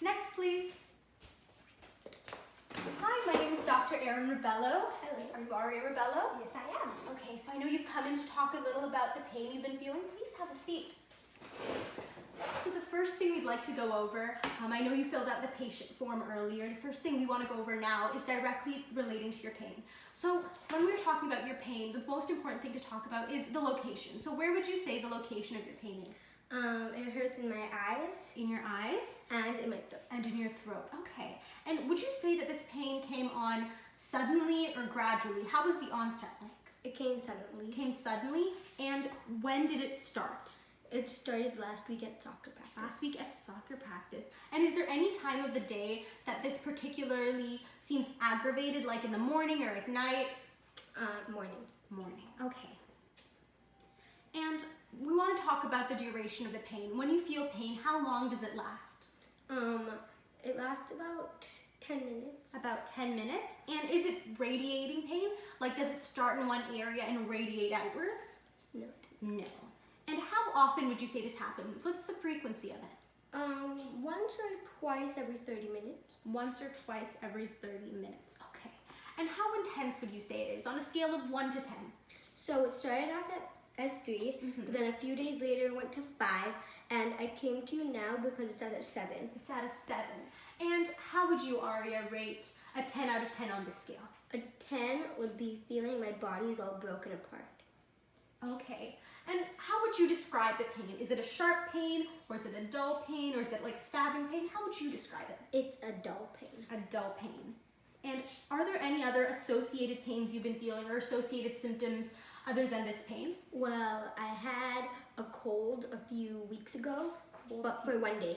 Next, please. Hi, my name is Dr. Erin Rebello. Hello. Are you Aria Rebello? Yes, I am. Okay, so I know you've come in to talk a little about the pain you've been feeling. Please have a seat. So the first thing we'd like to go over, I know you filled out the patient form earlier. The first thing we want to go over now is directly relating to your pain. So when we're talking about your pain, the most important thing to talk about is the location. So where would you say the location of your pain is? It hurts in my eyes. In your eyes? And in my throat. And in your throat, okay. And would you say that this pain came on suddenly or gradually? How was the onset like? It came suddenly. It came suddenly, and when did it start? It started last week at soccer practice. Last week at soccer practice. And is there any time of the day that this particularly seems aggravated, like in the morning or at night? Morning. Morning, okay. And we want to talk about the duration of the pain. When you feel pain, how long does it last? It lasts about 10 minutes. About 10 minutes. And is it radiating pain? Like, does it start in one area and radiate outwards? No. No. And how often would you say this happens? What's the frequency of it? Once or twice every 30 minutes. Once or twice every 30 minutes. Okay. And how intense would you say it is on a scale of 1 to 10? So it started off at S3, but then a few days later it went to 5, and I came to you now because it's at a 7. It's at a 7. And how would you, Aria, rate a 10 out of 10 on this scale? A 10 would be feeling my body is all broken apart. Okay. And how would you describe the pain? Is it a sharp pain, or is it a dull pain, or is it like stabbing pain? How would you describe it? It's a dull pain. A dull pain. And are there any other associated pains you've been feeling or associated symptoms other than this pain? Well, I had a cold a few weeks ago, but for one day.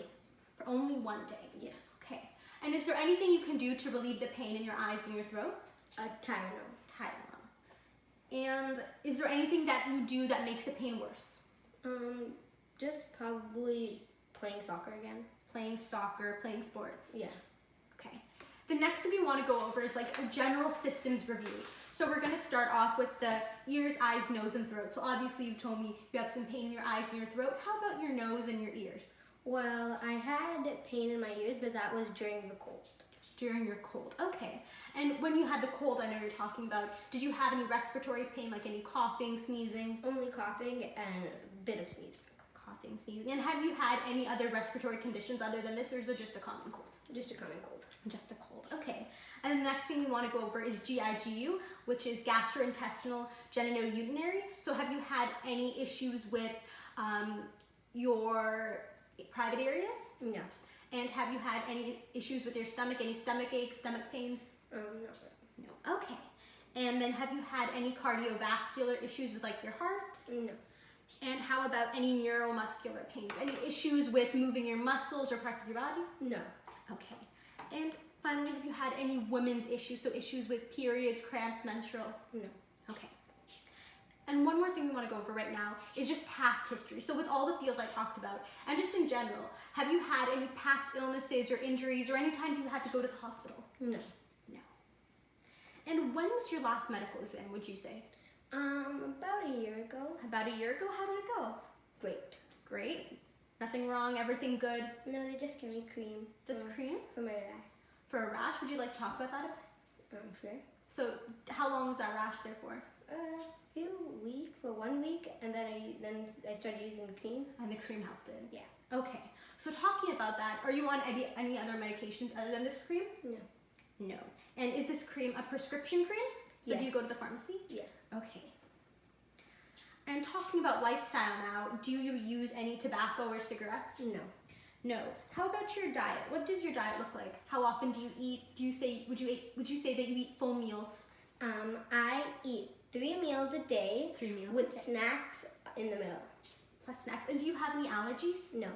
For only one day? Yes. Okay. And is there anything you can do to relieve the pain in your eyes and your throat? Tylenol. Tylenol. And is there anything that you do that makes the pain worse? Just probably playing soccer again. Playing soccer, playing sports? Yeah. Okay. The next thing we want to go over is like a general systems review. So we're going to start off with the ears, eyes, nose, and throat. So obviously you've told me you have some pain in your eyes and your throat. How about your nose and your ears? Well, I had pain in my ears, but that was during the cold. During your cold, okay. And when you had the cold, I know you're talking about, did you have any respiratory pain, like any coughing, sneezing? Only coughing and a bit of sneezing. Coughing, sneezing. And have you had any other respiratory conditions other than this, or is it just a common cold? Just a common cold. Just a cold, okay. And the next thing we want to go over is GIGU, which is gastrointestinal genitourinary. So have you had any issues with your private areas? No. And have you had any issues with your stomach, any stomach aches, stomach pains? No. No, okay. And then have you had any cardiovascular issues with like your heart? No. And how about any neuromuscular pains? Any issues with moving your muscles or parts of your body? No. Okay. And finally, have you had any women's issues? So issues with periods, cramps, menstruals? No. Okay. And one more thing we want to go over right now is just past history. So with all the feels I talked about, and just in general, have you had any past illnesses or injuries or any times you had to go to the hospital? No. No. And when was your last medical exam, would you say? About a year ago. About a year ago? How did it go? Great. Great. Nothing wrong? Everything good? No, they just gave me cream. Just cream? For my rash. For a rash? Would you like to talk about that a bit? Sure. So how long was that rash there for? A few weeks, or 1 week, and then I started using the cream. And the cream helped it? Yeah. Okay. So talking about that, are you on any other medications other than this cream? No. No. And is this cream a prescription cream? So Yes. do you go to the pharmacy? Yeah. Okay. And talking about lifestyle now, do you use any tobacco or cigarettes? No. No. How about your diet? What does your diet look like? How often do you eat? Would you say that you eat full meals? I eat 3 meals a day. 3 meals with a day. snacks in the middle. Plus snacks. And do you have any allergies? No.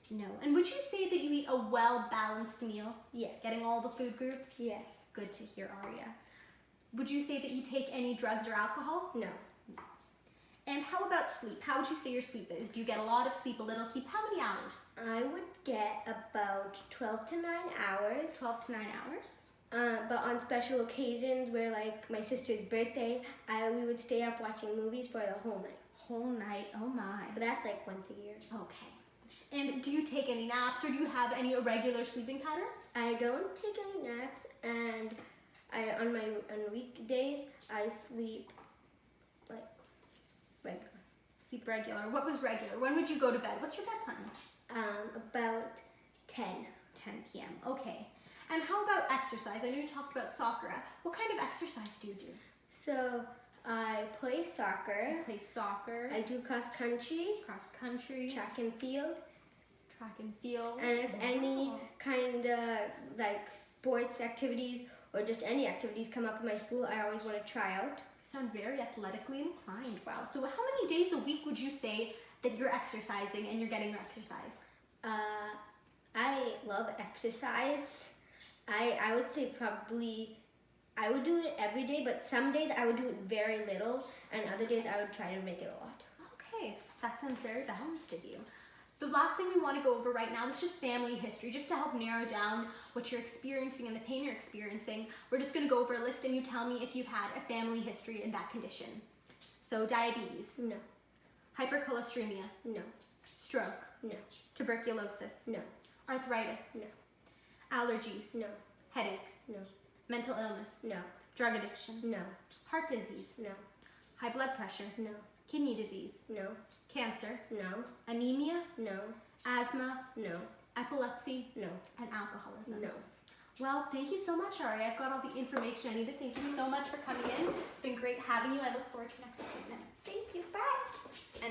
No. And would you say that you eat a well-balanced meal? Yes. Getting all the food groups? Yes. Good to hear, Aria. Would you say that you take any drugs or alcohol? No. And how about sleep? How would you say your sleep is? Do you get a lot of sleep, a little sleep? How many hours? I would get about 12 to 9 hours. 12 to 9 hours. But on special occasions where like my sister's birthday, we would stay up watching movies for the whole night. Whole night, oh my. But that's like once a year. Okay, And do you take any naps or do you have any irregular sleeping patterns? I don't take any naps, and on weekdays I sleep like regular. Sleep regular. What was regular? When would you go to bed? What's your bedtime? About 10. 10 p.m. Okay. And how about exercise? I know you talked about soccer. What kind of exercise do you do? So I play soccer. You play soccer. I do cross country, Cross country. track and field, Track and field. and if any Wow. kind of like sports activities or just any activities come up in my school, I always want to try out. You sound very athletically inclined. Wow. So how many days a week would you say that you're exercising and you're getting your exercise? I love exercise. I would say probably I would do it every day, but some days I would do it very little, and other days I would try to make it a lot. Okay, that sounds very balanced of you. The last thing we want to go over right now is just family history, just to help narrow down what you're experiencing and the pain you're experiencing. We're just going to go over a list and you tell me if you've had a family history in that condition. So diabetes, No, hypercholesteremia, no, stroke, no, tuberculosis, no, arthritis, no, allergies, no, headaches, no, mental illness, no, drug addiction, no, heart disease, no, high blood pressure, no, kidney disease, no, cancer, no, anemia, no, asthma, no, epilepsy, no, and alcoholism. no. Well, thank you so much, Ari. I've got all the information I needed. Thank you so much for coming in. It's been great having you. I look forward to your next appointment. Thank you. Bye.